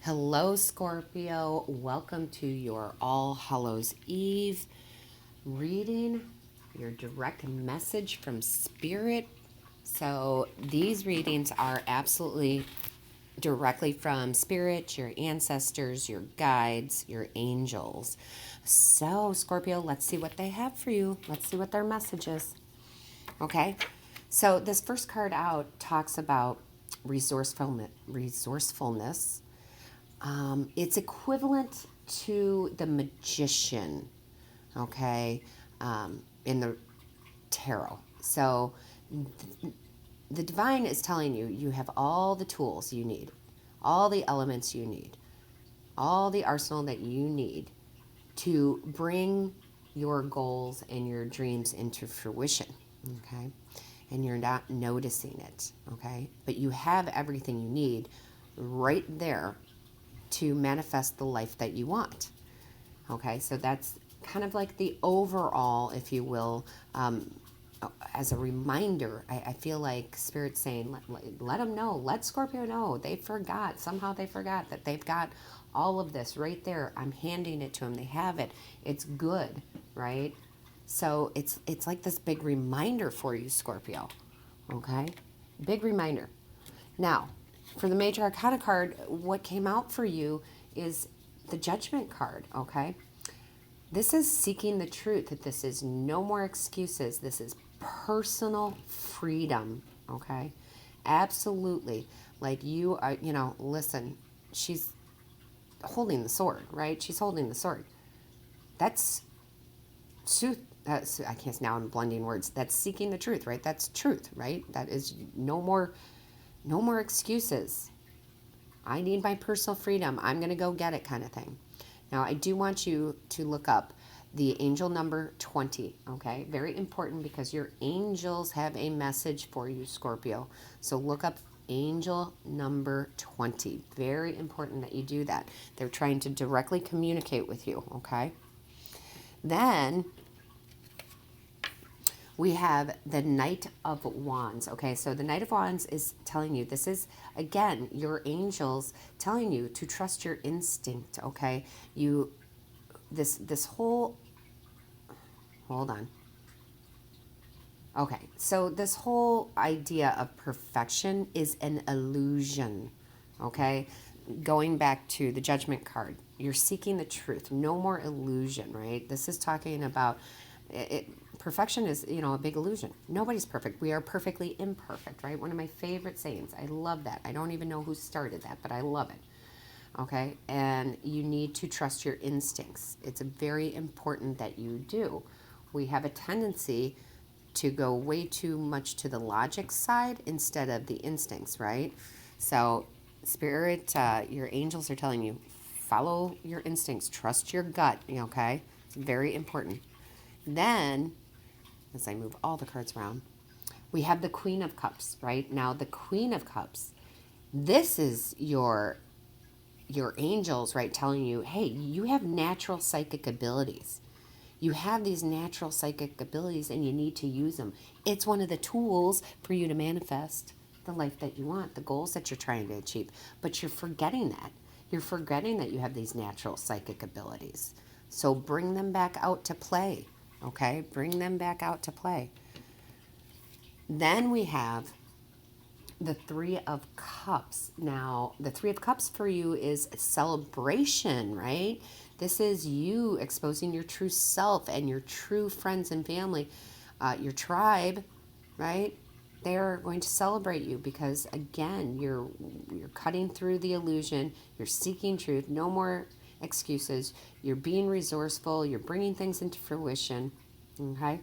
Hello, Scorpio. Welcome to your All Hallows Eve reading, your direct message from Spirit. So, these readings are absolutely directly from Spirit, your ancestors, your guides, your angels. So, Scorpio, let's see what they have for you. Let's see what their message is. Okay? So, this first card out talks about resourcefulness. It's equivalent to the magician, okay, in the tarot. So the divine is telling you you have all the tools you need, all the elements you need, all the arsenal that you need to bring your goals and your dreams into fruition, okay? And you're not noticing it, okay? But you have everything you need right there to manifest the life that you want. Okay, so that's kind of like the overall, if you will, as a reminder. I feel like Spirit's saying, let them know, let Scorpio know. Somehow they forgot that they've got all of this right there. I'm handing it to them. They have it. It's good, right? So it's like this big reminder for you, Scorpio. Okay, big reminder. Now, for the Major Arcana card, what came out for you is the Judgment card, okay? This is seeking the truth, that this is no more excuses. This is personal freedom, okay? Absolutely. Like you are, listen, she's holding the sword, right? She's holding the sword. That's truth. I can't, now I'm blending words. That's seeking the truth, right? That's truth, right? That is no more excuses. I need my personal freedom. I'm going to go get it, kind of thing. Now, I do want you to look up the angel number 20, okay? Very important because your angels have a message for you, Scorpio. So look up angel number 20. Very important that you do that. They're trying to directly communicate with you, okay? Then we have the Knight of Wands. Okay, so the Knight of Wands is telling you, this is, again, your angels telling you to trust your instinct, okay? This whole, hold on. Okay, so this whole idea of perfection is an illusion, okay? Going back to the Judgment card, you're seeking the truth. No more illusion, right? This is talking about perfection is, a big illusion. Nobody's perfect. We are perfectly imperfect, right? One of my favorite sayings. I love that. I don't even know who started that, but I love it. Okay? And you need to trust your instincts. It's very important that you do. We have a tendency to go way too much to the logic side instead of the instincts, right? So, Spirit, your angels are telling you, follow your instincts, trust your gut, okay? It's very important. Then, as I move all the cards around, we have the Queen of Cups, right? Now, the Queen of Cups, this is your angels, right, telling you, hey, you have natural psychic abilities. You have these natural psychic abilities and you need to use them. It's one of the tools for you to manifest the life that you want, the goals that you're trying to achieve. But you're forgetting that. You're forgetting that you have these natural psychic abilities. So bring them back out to play, okay? Bring them back out to play. Then we have the Three of Cups. Now, the Three of Cups for you is a celebration, right? This is you exposing your true self and your true friends and family, your tribe, right? They're going to celebrate you because, again, you're cutting through the illusion. You're seeking truth. No more excuses. You're being resourceful. You're bringing things into fruition, okay?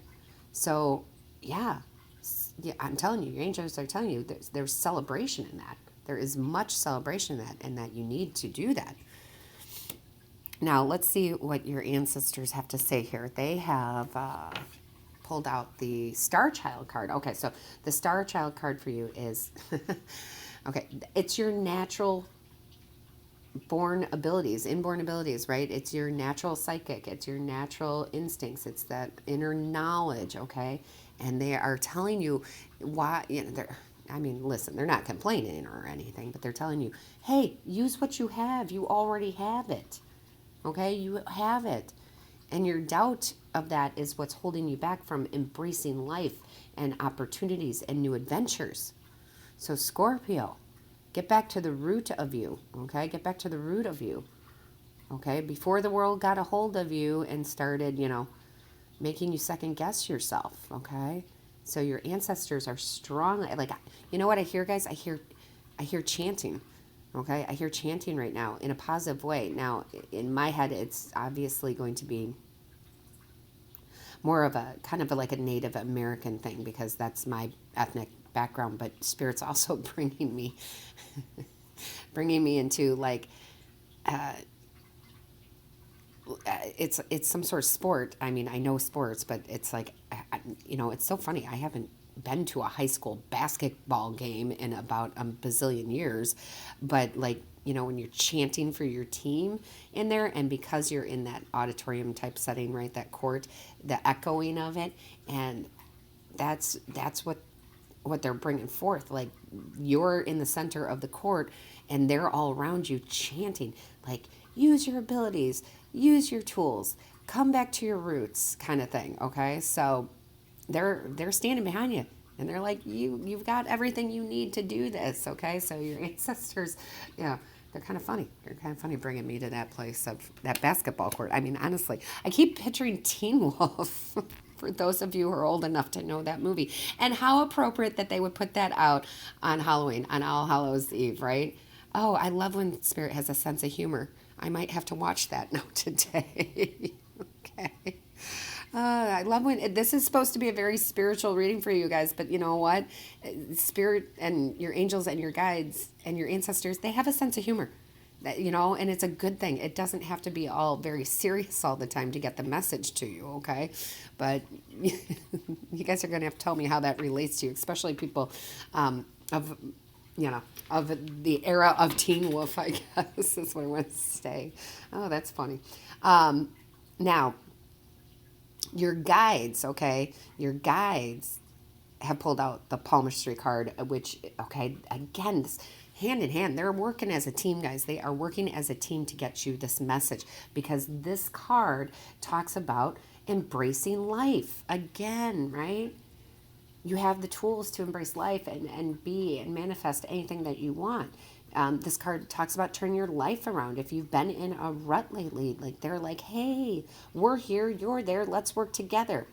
So, yeah, I'm telling you, your angels are telling you there's celebration in that. There is much celebration in that, and that you need to do that. Now, let's see what your ancestors have to say here. They have pulled out the Star Child card. Okay, so the Star Child card for you is, okay, it's your natural inborn abilities, right? It's your natural psychic. It's your natural instincts. It's that inner knowledge, okay? And they are telling you why, I mean, listen, they're not complaining or anything, but they're telling you, hey, use what you have. You already have it. Okay? You have it. And your doubt of that is what's holding you back from embracing life and opportunities and new adventures. So, Scorpio, get back to the root of you. Okay? Get back to the root of you. Okay? Before the world got a hold of you and started, making you second guess yourself. Okay? So your ancestors are strong. Like, you know what I hear, guys? I hear chanting. Okay? I hear chanting right now in a positive way. Now, in my head, it's obviously going to be more of a kind of like a Native American thing because that's my ethnic background, but Spirit's also bringing me into like, it's some sort of sport. I mean, I know sports, but it's like, it's so funny. I haven't been to a high school basketball game in about a bazillion years, but like, when you're chanting for your team in there, and because you're in that auditorium type setting, right, that court, the echoing of it, and that's what they're bringing forth. Like, you're in the center of the court, and they're all around you chanting, like, use your abilities, use your tools, come back to your roots, kind of thing. Okay, so they're standing behind you, and they're like, you've got everything you need to do this. Okay, so your ancestors, yeah. They're kind of funny. They're kind of funny bringing me to that place of that basketball court. I mean, honestly, I keep picturing Teen Wolf for those of you who are old enough to know that movie. And how appropriate that they would put that out on Halloween, on All Hallows Eve, right? Oh, I love when Spirit has a sense of humor. I might have to watch that now today. Okay. I love when this is supposed to be a very spiritual reading for you guys, but you know what? Spirit and your angels and your guides and your ancestors, they have a sense of humor, and it's a good thing. It doesn't have to be all very serious all the time to get the message to you, okay? But you guys are going to have to tell me how that relates to you, especially people of the era of Teen Wolf, I guess is what I want to say. Oh, that's funny. Now, your guides, okay? Your guides have pulled out the palmistry card, which, okay, again, this, hand in hand, they're working as a team, guys. They are working as a team to get you this message because this card talks about embracing life again, right? You have the tools to embrace life and be and manifest anything that you want. This card talks about turning your life around. If you've been in a rut lately, like they're like, hey, we're here, you're there, let's work together.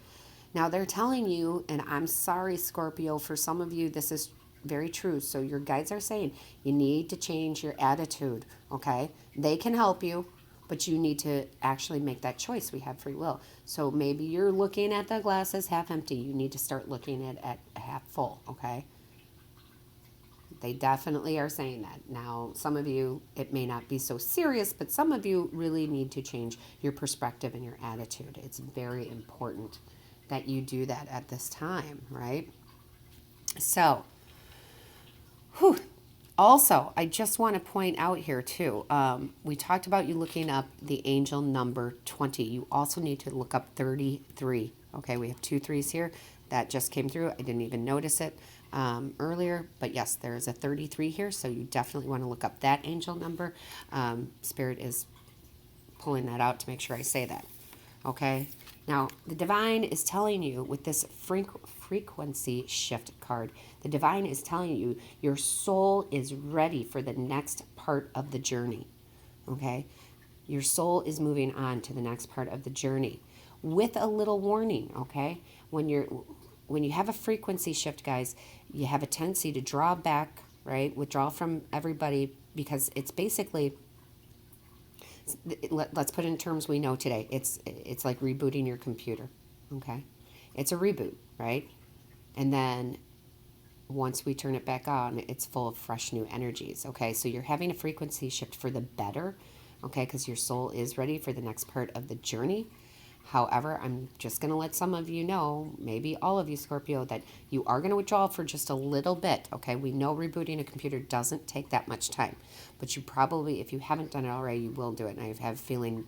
Now they're telling you, and I'm sorry, Scorpio, for some of you, this is very true. So your guides are saying you need to change your attitude, okay? They can help you, but you need to actually make that choice. We have free will. So maybe you're looking at the glass as half empty. You need to start looking at half full, okay? They definitely are saying that. Now, some of you, it may not be so serious, but some of you really need to change your perspective and your attitude. It's very important that you do that at this time, right? So, also, I just want to point out here too, we talked about you looking up the angel number 20. You also need to look up 33. Okay, we have 2 3s here. That just came through. I didn't even notice it earlier, but yes, there is a 33 here, so you definitely want to look up that angel number. Spirit is pulling that out to make sure I say that. Okay, now the divine is telling you with this frequency shift card, the divine is telling you your soul is ready for the next part of the journey. Okay, your soul is moving on to the next part of the journey with a little warning. Okay, when you have a frequency shift, guys, you have a tendency to draw back, right? Withdraw from everybody because it's basically, let's put it in terms we know today. It's like rebooting your computer, okay? It's a reboot, right? And then once we turn it back on, it's full of fresh new energies, okay? So you're having a frequency shift for the better, okay? Because your soul is ready for the next part of the journey. However, I'm just going to let some of you know, maybe all of you, Scorpio, that you are going to withdraw for just a little bit, okay? We know rebooting a computer doesn't take that much time, but you probably, if you haven't done it already, you will do it. And I have a feeling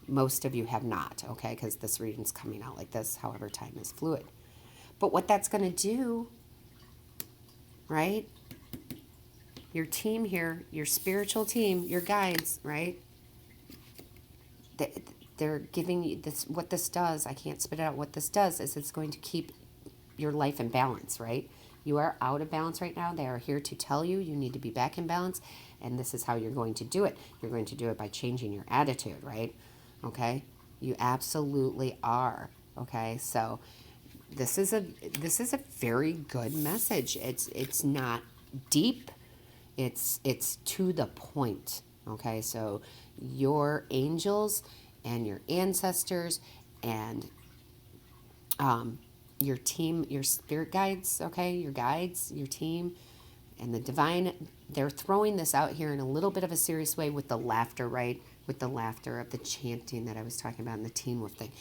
most of you have not, okay? Because this reading's coming out like this, however, time is fluid. But what that's going to do right? Your team here, your spiritual team, your guides, right? They're giving you this. What this does, I can't spit it out. What this does is it's going to keep your life in balance, right? You are out of balance right now. They are here to tell you you need to be back in balance, and this is how you're going to do it. You're going to do it by changing your attitude, right? Okay? You absolutely are. Okay? So this is a very good message. It's not deep. It's to the point. Okay? So your angels and your ancestors and your team, your spirit guides, okay, your guides, your team, and the divine, they're throwing this out here in a little bit of a serious way with the laughter, right? With the laughter of the chanting that I was talking about and the team thing.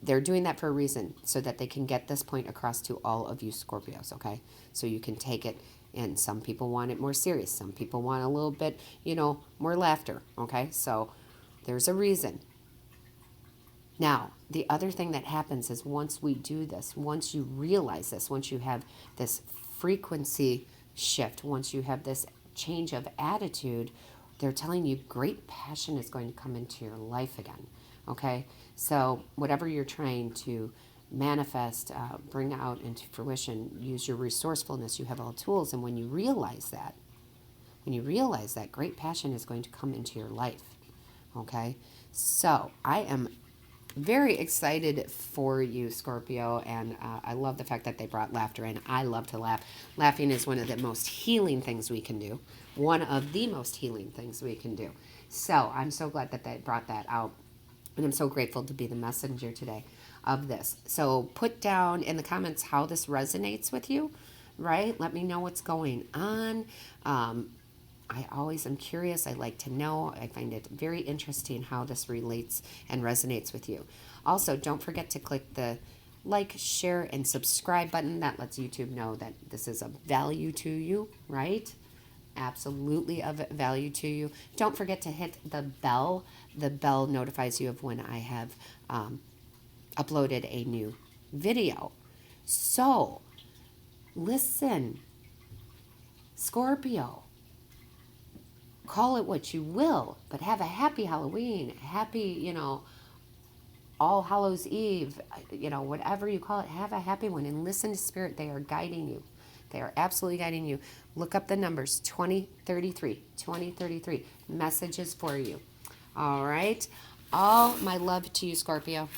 They're doing that for a reason, so that they can get this point across to all of you Scorpios, okay? So you can take it, and some people want it more serious. Some people want a little bit, more laughter, okay? So there's a reason. Now, the other thing that happens is once we do this, once you realize this, once you have this frequency shift, once you have this change of attitude, they're telling you great passion is going to come into your life again. Okay? So, whatever you're trying to manifest, bring out into fruition, use your resourcefulness. You have all tools. And when you realize that, great passion is going to come into your life. Okay? So, I am very excited for you, Scorpio, and I love the fact that they brought laughter in. I love to laugh. Laughing is one of the most healing things we can do. One of the most healing things we can do. So I'm so glad that they brought that out, and I'm so grateful to be the messenger today of this. So put down in the comments how this resonates with you, right? Let me know what's going on. I always am curious. I like to know. I find it very interesting how this relates and resonates with you. Also, don't forget to click the like, share, and subscribe button. That lets YouTube know that this is of value to you, right? Absolutely of value to you. Don't forget to hit the bell. The bell notifies you of when I have uploaded a new video. So, listen, Scorpio. Call it what you will, but have a happy Halloween, happy, All Hallows Eve, whatever you call it, have a happy one and listen to Spirit. They are guiding you. They are absolutely guiding you. Look up the numbers, 2033, messages for you. All right. All my love to you, Scorpio.